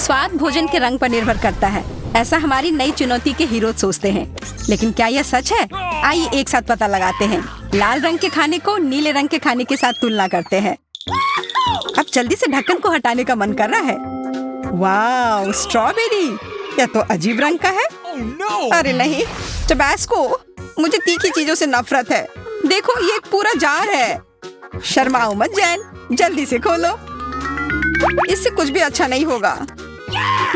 स्वाद भोजन के रंग पर निर्भर करता है, ऐसा हमारी नई चुनौती के हीरो सोचते हैं। लेकिन क्या यह सच है? आइए एक साथ पता लगाते हैं। लाल रंग के खाने को नीले रंग के खाने के साथ तुलना करते हैं। अब जल्दी से ढक्कन को हटाने का मन कर रहा है। वाह, स्ट्रॉबेरी! यह तो अजीब रंग का है। अरे नहीं, टबैस्को! मुझे तीखी चीजों से नफरत है। देखो, ये एक पूरा जार है। शर्माओ मत जैन, जल्दी से खोलो। इससे कुछ भी अच्छा नहीं होगा।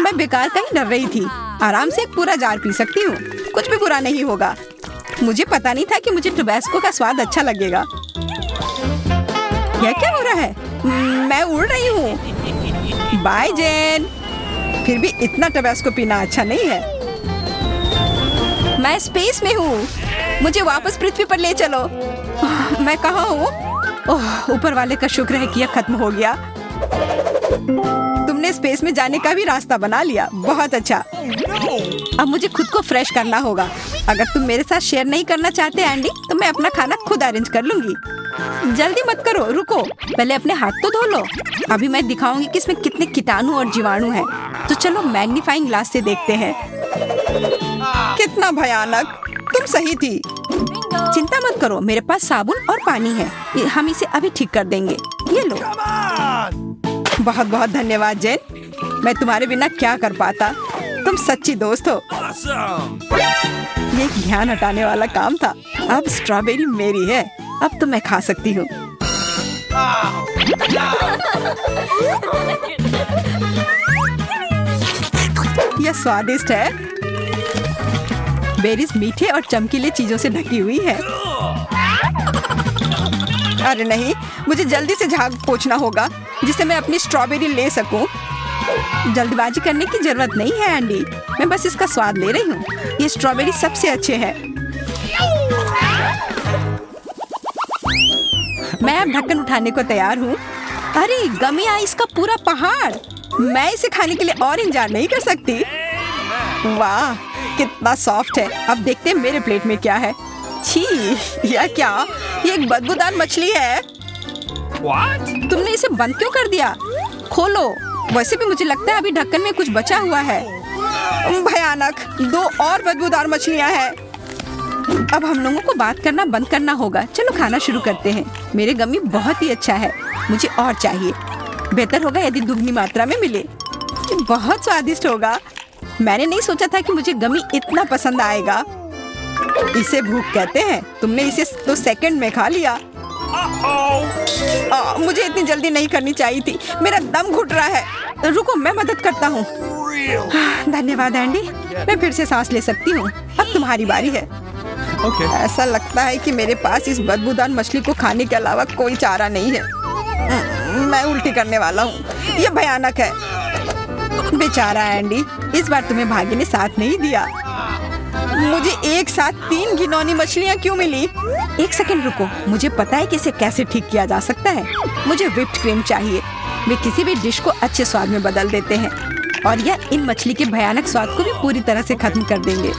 मैं बेकार का ही डर रही थी। आराम से एक पूरा जार पी सकती हूँ, कुछ भी बुरा नहीं होगा। मुझे पता नहीं था कि मुझे टबैस्को का स्वाद अच्छा लगेगा। यह क्या हो रहा है? मैं उड़ रही हूँ। बाय जैन। फिर भी इतना टबैस्को पीना अच्छा नहीं है। मैं स्पेस में हूँ, मुझे वापस पृथ्वी पर ले चलो। मैं कहाँ हूँ? ओह, ऊपर वाले का शुक्र है कि यह खत्म हो गया। तुमने स्पेस में जाने का भी रास्ता बना लिया, बहुत अच्छा। अब मुझे खुद को फ्रेश करना होगा। अगर तुम मेरे साथ शेयर नहीं करना चाहते एंडी, तो मैं अपना खाना खुद अरेंज कर लूंगी। जल्दी मत करो, रुको, पहले अपने हाथ तो धो लो। अभी मैं दिखाऊंगी कि इसमें कितने कीटाणु और जीवाणु हैं। तो चलो मैग्नीफाइंग ग्लास से देखते हैं। कितना भयानक! तुम सही थी। चिंता मत करो, मेरे पास साबुन और पानी है। हम इसे अभी ठीक कर देंगे। ये लो। बहुत बहुत धन्यवाद जैन, मैं तुम्हारे बिना क्या कर पाता। तुम सच्ची दोस्त हो। ये एक ध्यान हटाने वाला काम था। अब स्ट्रॉबेरी मेरी है, अब तो मैं खा सकती हूँ। यह स्वादिष्ट है। बेरीज मीठे और चमकीले चीजों से ढकी हुई है। अरे नहीं, मुझे जल्दी से झाग पोंछना होगा जिससे मैं अपनी स्ट्रॉबेरी ले सकूं। जल्दबाजी करने की जरूरत नहीं है एंडी, मैं बस इसका स्वाद ले रही हूँ। ये स्ट्रॉबेरी सबसे अच्छे है। मैं अब ढक्कन उठाने को तैयार हूँ। अरे गमी आइस का पूरा पहाड़! मैं इसे खाने के लिए और इंतजार नहीं कर सकती। वाह, कितना सॉफ्ट है। अब देखते हैं मेरे प्लेट में क्या है। छी, यह क्या? ये एक बदबूदार मछली है। What? तुमने इसे बंद क्यों कर दिया? खोलो। वैसे भी मुझे लगता है अभी ढक्कन में कुछ बचा हुआ है। भयानक! 2 और बदबूदार मछलियां हैं। अब हम लोगों को बात करना बंद करना होगा। चलो खाना शुरू करते हैं। मेरे गमी बहुत ही अच्छा है, मुझे और चाहिए। बेहतर होगा यदि दुगनी मात्रा में मिले। ये बहुत स्वादिष्ट होगा। मैंने नहीं सोचा था कि मुझे गमी इतना पसंद आएगा। इसे भूख कहते हैं। तुमने इसे 2 सेकंड में खा लिया। मुझे इतनी जल्दी नहीं करनी चाहिए थी। मेरा दम घुट रहा है। रुको, मैं मदद करता हूँ। धन्यवाद एंडी, मैं फिर से सांस ले सकती हूँ। अब तुम्हारी बारी है। ऐसा लगता है कि मेरे पास इस बदबूदार मछली को खाने के अलावा कोई चारा नहीं है। मैं उल्टी करने वाला हूँ। ये भयानक है। बेचारा एंडी, इस बार तुम्हें भाग्य ने साथ नहीं दिया। मुझे एक साथ 3 घिनौनी मछलियाँ क्यों मिली? एक सेकंड रुको, मुझे पता है कि इसे कैसे ठीक किया जा सकता है। मुझे व्हिप्ड क्रीम चाहिए। वे किसी भी डिश को अच्छे स्वाद में बदल देते हैं और यह इन मछली के भयानक स्वाद को भी पूरी तरह से खत्म कर देंगे।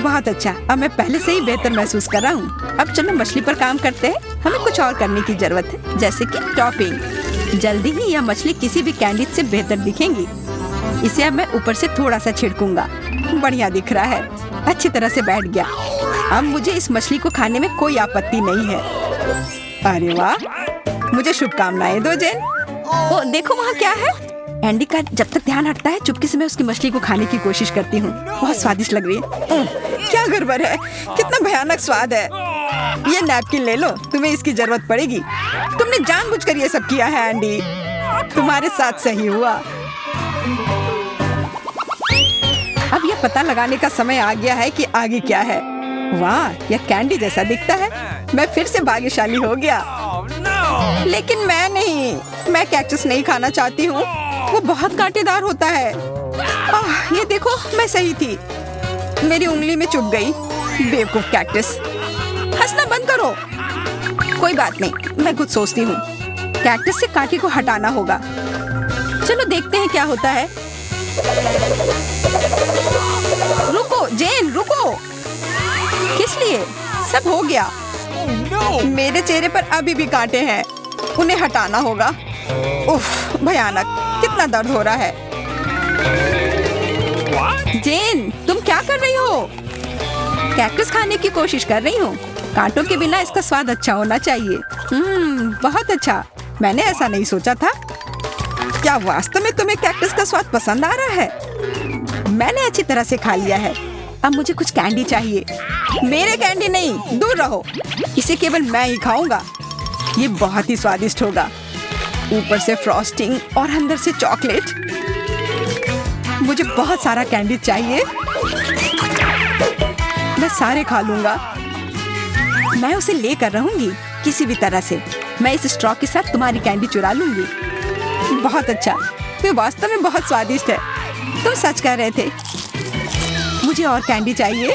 बहुत अच्छा, अब मैं पहले से ही बेहतर महसूस कर रहा हूँ। अब चलो मछली पर काम करते हैं। हमें कुछ और करने की जरूरत है, जैसे कि टॉपिंग। जल्दी ही यह मछली किसी भी कैंडी से बेहतर दिखेंगी। इसे अब मैं ऊपर से थोड़ा सा छिड़कूंगा। बढ़िया दिख रहा है, अच्छी तरह से बैठ गया। अब मुझे इस मछली को खाने में कोई आपत्ति नहीं है। अरे वाह, मुझे शुभकामनाएं दो जैन। ओ देखो, वहाँ क्या है? एंडी का जब तक ध्यान हटता है, चुपके से मैं उसकी मछली को खाने की कोशिश करती हूँ। बहुत स्वादिष्ट लग रही है। क्या गड़बड़ है? कितना भयानक स्वाद है। ये नैपकिन ले लो, तुम्हें इसकी जरूरत पड़ेगी। तुमने जानबूझकर ये सब किया है एंडी। तुम्हारे साथ सही हुआ। अब यह पता लगाने का समय आ गया है कि आगे क्या है। वाह, यह कैंडी जैसा दिखता है। मैं फिर से भाग्यशाली हो गया। लेकिन मैं नहीं, मैं कैक्टस नहीं खाना चाहती हूँ। वो बहुत कांटेदार होता है। ये देखो, मैं सही थी। मेरी उंगली में चुभ गई। बेवकूफ कैक्टस, हंसना बंद करो। कोई बात नहीं, मैं कुछ सोचती हूँ। कैक्टस से कांटे को हटाना होगा। चलो देखते हैं क्या होता है। रुको जेन, रुको। किस लिए? सब हो गया। मेरे चेहरे पर अभी भी कांटे हैं। उन्हें हटाना होगा। उफ, भयानक, कितना दर्द हो रहा है। जेन, तुम क्या कर रही हो? कैक्टस खाने की कोशिश कर रही हूँ। कांटों के बिना इसका स्वाद अच्छा होना चाहिए। बहुत अच्छा, मैंने ऐसा नहीं सोचा था। क्या वास्तव में तुम्हें कैक्टस का स्वाद पसंद आ रहा है? मैंने अच्छी तरह से खा लिया है। अब मुझे कुछ कैंडी चाहिए। मेरे कैंडी नहीं, दूर रहो। इसे केवल मैं ही खाऊंगा। ये बहुत ही स्वादिष्ट होगा। ऊपर से फ्रॉस्टिंग और अंदर से चॉकलेट। मुझे बहुत सारा कैंडी चाहिए। मैं सारे खा लूंगा। मैं उसे लेकर रहूंगी किसी भी तरह से। मैं इस स्ट्रॉ के साथ तुम्हारी कैंडी चुरा लूंगी। बहुत अच्छा, ये वास्तव में बहुत स्वादिष्ट है। तुम सच कह रहे थे। मुझे और कैंडी चाहिए।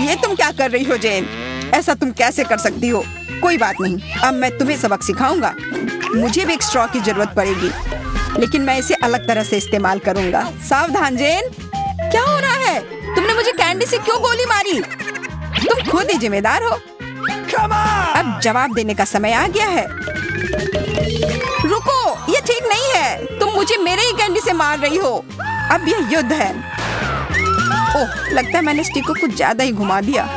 ये तुम क्या कर रही हो जेन? ऐसा तुम कैसे कर सकती हो? कोई बात नहीं, अब मैं तुम्हें सबक सिखाऊंगा। मुझे भी एक स्ट्रॉ की जरूरत पड़ेगी, लेकिन मैं इसे अलग तरह से इस्तेमाल करूंगा। सावधान जेन। क्या हो रहा है? तुमने मुझे कैंडी से क्यों गोली मारी? तुम खुद ही जिम्मेदार हो। अब जवाब देने का समय आ गया है। रुको, ये ठीक नहीं है। तुम मुझे मेरे ही कैंडी से मार रही हो। अब यह युद्ध है। ओह, लगता है मैंने स्टिक को कुछ ज्यादा ही घुमा दिया।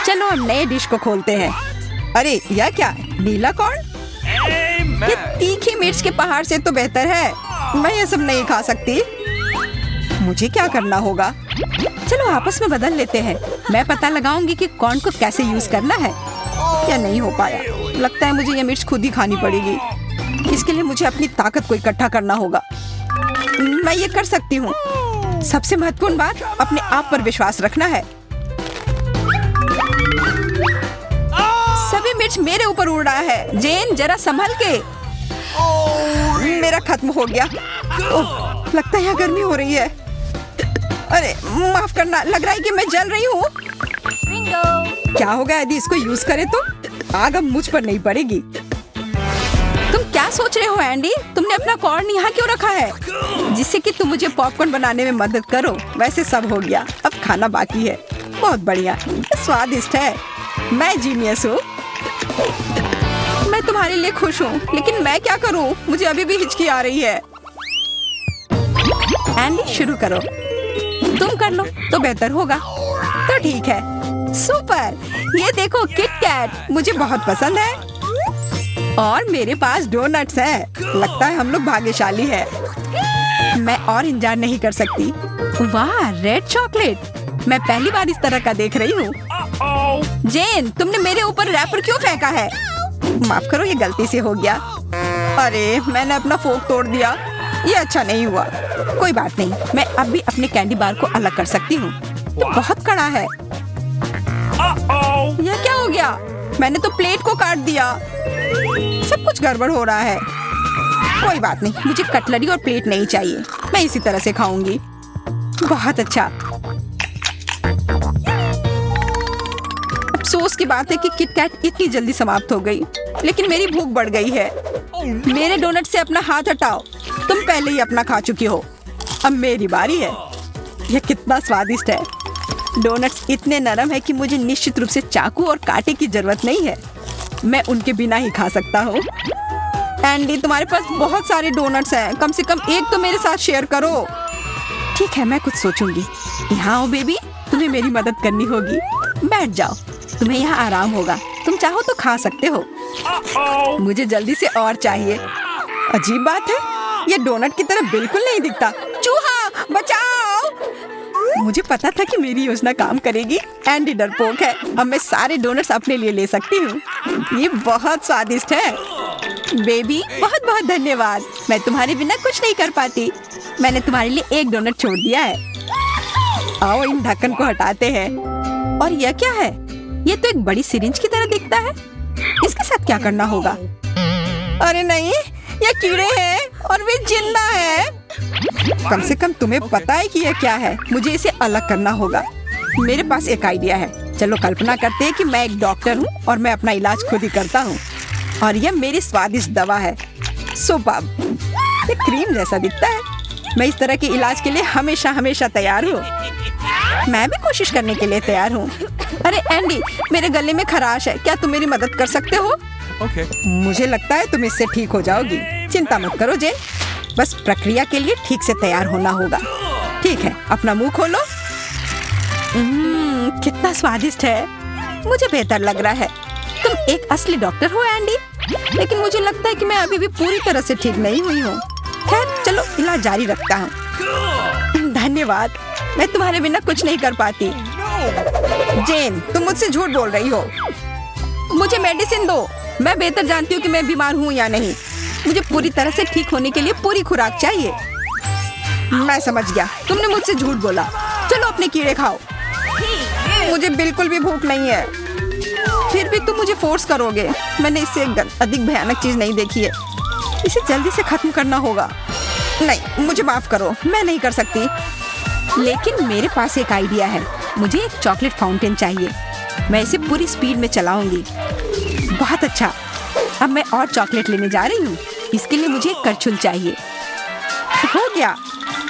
चलो हम नए डिश को खोलते हैं। अरे यह क्या, नीला कॉर्न? ये तीखी मिर्च के पहाड़ से तो बेहतर है। मैं ये सब नहीं खा सकती। मुझे क्या करना होगा? चलो आपस में बदल लेते हैं। मैं पता लगाऊंगी कि कॉर्न को कैसे यूज करना है। या नहीं हो पाया। लगता है मुझे ये मिर्च खुद ही खानी पड़ेगी। इसके लिए मुझे अपनी ताकत को इकट्ठा करना होगा। मैं ये कर सकती हूँ। सबसे महत्वपूर्ण बात, अपने आप पर विश्वास रखना है। सभी मिर्च मेरे ऊपर उड़ रहा है। जेन, जरा संभल के। मेरा खत्म हो गया। ओह, लगता है यहाँ गर्मी हो रही है। अरे माफ करना, लग रहा है कि मैं जल रही हूँ। क्या होगा यदि इसको यूज करे तो? आग अब मुझ पर नहीं पड़ेगी। तुम क्या सोच रहे हो एंडी? तुमने अपना कॉर्न यहाँ क्यों रखा है? जिससे कि तुम मुझे पॉपकॉर्न बनाने में मदद करो। वैसे सब हो गया, अब खाना बाकी है। बहुत बढ़िया, स्वादिष्ट है। मैं जीनियस हूँ। मैं तुम्हारे लिए खुश हूँ, लेकिन मैं क्या करूँ? मुझे अभी भी हिचकी आ रही है। एंडी, शुरू करो। तुम कर लो तो बेहतर होगा। तो ठीक है। सुपर, ये देखो किट कैट, मुझे बहुत पसंद है। और मेरे पास डोनट्स हैं। लगता है हम लोग भाग्यशाली हैं। मैं और इंतजार नहीं कर सकती। वाह, रेड चॉकलेट। मैं पहली बार इस तरह का देख रही हूँ। जेन, तुमने मेरे ऊपर रैपर क्यों फेंका है? माफ करो, ये गलती से हो गया। अरे मैंने अपना फोक तोड़ दिया। ये अच्छा नहीं हुआ। कोई बात नहीं, मैं अब भी अपने कैंडी बार को अलग कर सकती हूँ। बहुत कड़ा है। यह क्या हो गया? मैंने तो प्लेट को काट दिया। सब कुछ गड़बड़ हो रहा है। कोई बात नहीं, मुझे कटलरी और प्लेट नहीं चाहिए। मैं इसी तरह से खाऊंगी। बहुत अच्छा। अफसोस की बात है कि किट कैट इतनी जल्दी समाप्त हो गई, लेकिन मेरी भूख बढ़ गई है। मेरे डोनट से अपना हाथ हटाओ। तुम पहले ही अपना खा चुकी हो। अब मेरी बारी है। यह कितना स्वादिष्ट है। डोनट्स इतने नरम है कि मुझे निश्चित रूप से चाकू और कांटे की जरूरत नहीं है। मैं उनके बिना ही खा सकता हूँ। एंडी, तुम्हारे पास बहुत सारे डोनट्स हैं। कम से कम एक तो मेरे साथ शेयर करो। ठीक है, मैं कुछ सोचूंगी। यहाँ आओ बेबी, तुम्हें मेरी मदद करनी होगी। बैठ जाओ, तुम्हें यहाँ आराम होगा। तुम चाहो तो खा सकते हो। मुझे जल्दी से और चाहिए। अजीब बात है, ये डोनट की तरह बिल्कुल नहीं दिखता। चूहा, बचाओ! मुझे पता था कि मेरी योजना काम करेगी। एंडी डरपोक है। अब मैं सारे डोनट्स अपने लिए ले सकती हूँ। ये बहुत स्वादिष्ट है। बेबी, बहुत बहुत धन्यवाद। मैं तुम्हारे बिना कुछ नहीं कर पाती। मैंने तुम्हारे लिए एक डोनट छोड़ दिया है। आओ इन ढक्कन को हटाते हैं। और यह क्या है? ये तो एक बड़ी सिरिंज की तरह दिखता है। इसके साथ क्या करना होगा? अरे नहीं, ये कीड़े हैं और वे जिंदा हैं। कम से कम तुम्हें पता है कि यह क्या है। मुझे इसे अलग करना होगा। मेरे पास एक आइडिया है। चलो कल्पना करते हैं कि मैं एक डॉक्टर हूँ और मैं अपना इलाज खुद ही करता हूँ। और यह मेरी स्वादिष्ट दवा है। सुपर्ब, ये क्रीम जैसा दिखता है। मैं इस तरह के इलाज के लिए हमेशा हमेशा तैयार हूँ। मैं भी कोशिश करने के लिए तैयार हूँ। अरे एंडी, मेरे गले में खराश है, क्या तुम मेरी मदद कर सकते हो? Okay. मुझे लगता है तुम इससे ठीक हो जाओगी। चिंता मत करो जेन, बस प्रक्रिया के लिए ठीक से तैयार होना होगा। ठीक है, अपना मुंह खोलो। कितना स्वादिष्ट है, मुझे बेहतर लग रहा है। तुम एक असली डॉक्टर हो एंडी, लेकिन मुझे लगता है कि मैं अभी भी पूरी तरह से ठीक नहीं हुई हूँ। खैर चलो, इलाज जारी रखता हूँ। धन्यवाद, मैं तुम्हारे बिना कुछ नहीं कर पाती। जेन, तुम मुझसे झूठ बोल रही हो। मुझे मेडिसिन दो, मैं बेहतर जानती हूँ कि मैं बीमार हूँ या नहीं। मुझे पूरी तरह से ठीक होने के लिए पूरी खुराक चाहिए। मैं समझ गया, तुमने मुझसे झूठ बोला। चलो अपने कीड़े खाओ। मुझे बिल्कुल भी भूख नहीं है, फिर भी तुम मुझे फोर्स करोगे। मैंने इससे अधिक भयानक चीज नहीं देखी है। इसे जल्दी से खत्म करना होगा। नहीं, मुझे माफ करो, मैं नहीं कर सकती। लेकिन मेरे पास एक आइडिया है। मुझे एक चॉकलेट फाउंटेन चाहिए। मैं इसे पूरी स्पीड में चलाऊंगी। बहुत अच्छा, अब मैं और चॉकलेट लेने जा रही हूँ। इसके लिए मुझे एक करछुल चाहिए। हो गया,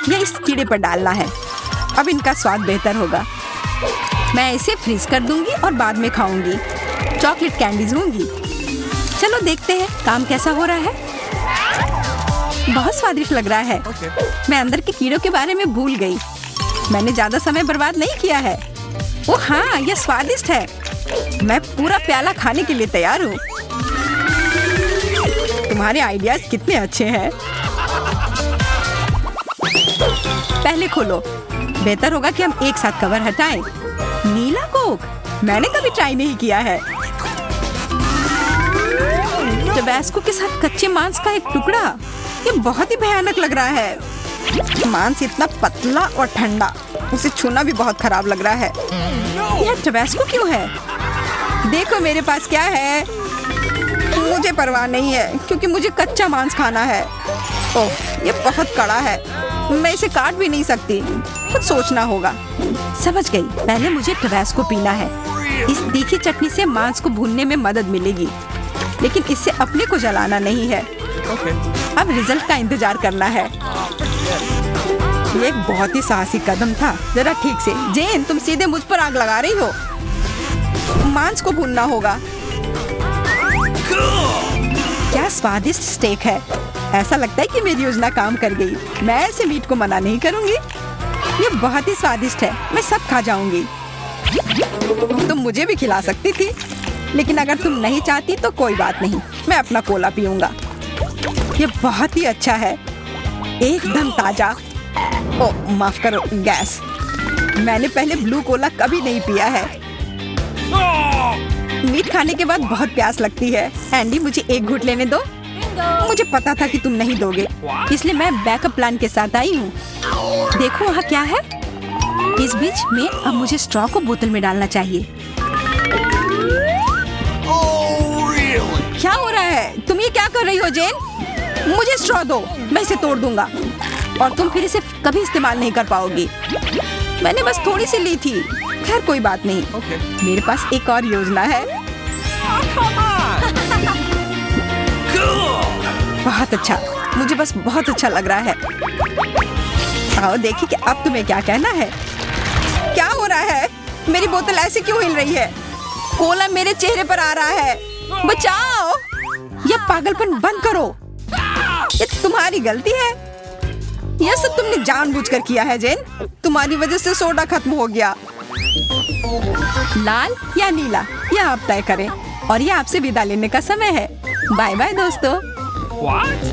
यह इस कीड़े पर डालना है। अब इनका स्वाद बेहतर होगा। मैं इसे फ्रीज कर दूंगी और बाद में खाऊंगी। चॉकलेट कैंडीज लूंगी। चलो देखते हैं काम कैसा हो रहा है। बहुत स्वादिष्ट लग रहा है। मैं अंदर के कीड़ों के बारे में भूल गई। मैंने ज्यादा समय बर्बाद नहीं किया है। ओ हाँ, यह स्वादिष्ट है। मैं पूरा प्याला खाने के लिए तैयार हूँ। तुम्हारे आइडियाज कितने अच्छे हैं। पहले खोलो। बेहतर होगा कि हम एक साथ कवर हटाएं। नीला कोक, मैंने कभी ट्राई नहीं किया है। टबैस्को के साथ कच्चे मांस का एक टुकड़ा, ये बहुत ही भयानक लग रहा है। मांस इतना पतला और ठंडा, उसे छूना भी बहुत खराब लग रहा है। यह टबैस्को क्यों है? देखो मेरे पास क्या है। मुझे परवाह नहीं है, क्योंकि मुझे कच्चा मांस खाना है। ओह, ये बहुत कड़ा है, मैं इसे काट भी नहीं सकती। कुछ सोचना होगा। समझ गई, पहले मुझे टबैस्को पीना है। इस तीखी चटनी से मांस को भूनने में मदद मिलेगी, लेकिन इससे अपने को जलाना नहीं है। अब रिजल्ट का इंतजार करना है। ये एक बहुत ही साहसी कदम था। जरा ठीक से। जेन, तुम सीधे मुझ पर आग लगा रही हो। मांस को भूनना होगा। क्या स्वादिष्ट स्टेक है। ऐसा लगता है कि मेरी योजना काम कर गई। मैं ऐसे मीट को मना नहीं करूंगी। ये बहुत ही स्वादिष्ट है, मैं सब खा जाऊंगी। तुम मुझे भी खिला सकती थी, लेकिन अगर तुम नहीं चाहती तो कोई बात नहीं, मैं अपना कोला पीऊंगा। ये बहुत ही अच्छा है, एकदम ताजा। ओ माफ करो, गैस। मैंने पहले ब्लू कोला कभी नहीं पिया है। मीट खाने के बाद बहुत प्यास लगती है। एंडी, मुझे एक घूंट लेने दो। मुझे पता था कि तुम नहीं दोगे, इसलिए मैं बैकअप प्लान के साथ आई हूँ। देखो वहाँ क्या है। इस बीच में अब मुझे स्ट्रॉ को बोतल में डालना चाहिए। क्या हो रहा है? तुम ये क्या कर रही हो जेन? मुझे स्ट्रॉ दो, मैं इसे तोड़ दूंगा और तुम फिर इसे कभी इस्तेमाल नहीं कर पाओगी। मैंने बस थोड़ी सी ली थी। खैर कोई बात नहीं। मेरे पास एक और योजना है। बहुत अच्छा, मुझे बस बहुत अच्छा लग रहा है। आओ देखिए कि अब तुम्हें क्या कहना है। क्या हो रहा है? मेरी बोतल ऐसे क्यों हिल रही है? कोला मेरे चेहरे पर आ रहा है। बचाओ! यह पागलपन बंद करो। ये तुम्हारी गलती है। यह सब तुमने जानबूझकर किया है जेन। तुम्हारी वजह से सोडा खत्म हो गया। लाल या नीला, यह आप तय करें। और यह आपसे विदा लेने का समय है। बाय बाय दोस्तों। What?